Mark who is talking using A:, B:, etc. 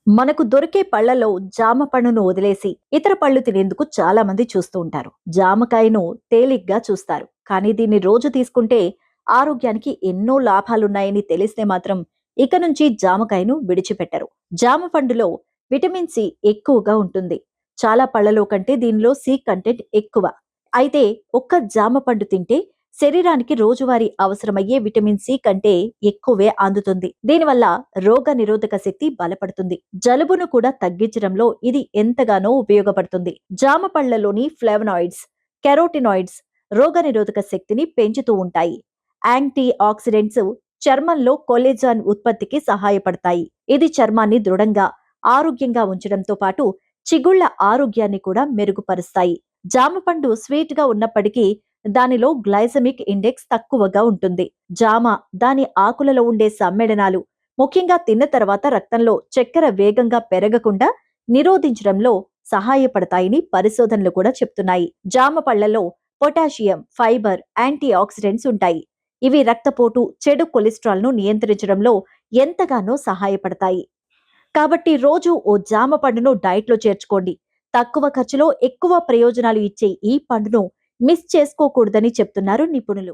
A: మనకు దొరికే పళ్లలో జామ పండును వదిలేసి ఇతర పళ్ళు తినేందుకు చాలా మంది చూస్తూ ఉంటారు. జామకాయను తేలిగ్గా చూస్తారు, కానీ దీన్ని రోజు తీసుకుంటే ఆరోగ్యానికి ఎన్నో లాభాలున్నాయని తెలిస్తే మాత్రం ఇక నుంచి జామకాయను విడిచిపెట్టరు. జామ పండులో విటమిన్ సి ఎక్కువగా ఉంటుంది. చాలా పళ్లలో కంటే దీనిలో సి కంటెంట్ ఎక్కువ. అయితే ఒక్క జామ పండు తింటే శరీరానికి రోజువారీ అవసరమయ్యే విటమిన్ సి కంటే ఎక్కువే అందుతుంది. దీనివల్ల రోగ నిరోధక శక్తి బలపడుతుంది. జలుబును కూడా తగ్గించడంలో ఇది ఎంతగానో ఉపయోగపడుతుంది. జామ పళ్లలోని ఫ్లేవనాయిడ్స్, కెరోటినాయిడ్స్ రోగ నిరోధక శక్తిని పెంచుతూ ఉంటాయి. యాంటీ ఆక్సిడెంట్స్ చర్మంలో కొలెజాన్ ఉత్పత్తికి సహాయపడతాయి. ఇది చర్మాన్ని దృఢంగా, ఆరోగ్యంగా ఉంచడంతో పాటు చిగుళ్ల ఆరోగ్యాన్ని కూడా మెరుగుపరుస్తాయి. జామ పండు స్వీట్ గా ఉన్నప్పటికీ దానిలో గ్లైసెమిక్ ఇండెక్స్ తక్కువగా ఉంటుంది. జామ దాని ఆకులలో ఉండే సమ్మేళనాలు ముఖ్యంగా తిన్న తర్వాత రక్తంలో చక్కెర వేగంగా పెరగకుండా నిరోధించడంలో సహాయపడతాయని పరిశోధనలు కూడా చెప్తున్నాయి. జామ పళ్లలో పొటాషియం, ఫైబర్, యాంటీ ఆక్సిడెంట్స్ ఉంటాయి. ఇవి రక్తపోటు, చెడు కొలెస్ట్రాల్ ను నియంత్రించడంలో ఎంతగానో సహాయపడతాయి. కాబట్టి రోజు ఓ జామ పండును డైట్ లో చేర్చుకోండి. తక్కువ ఖర్చులో ఎక్కువ ప్రయోజనాలు ఇచ్చే ఈ పండును మిస్ చేసుకోకూడదని చెప్తున్నారు నిపుణులు.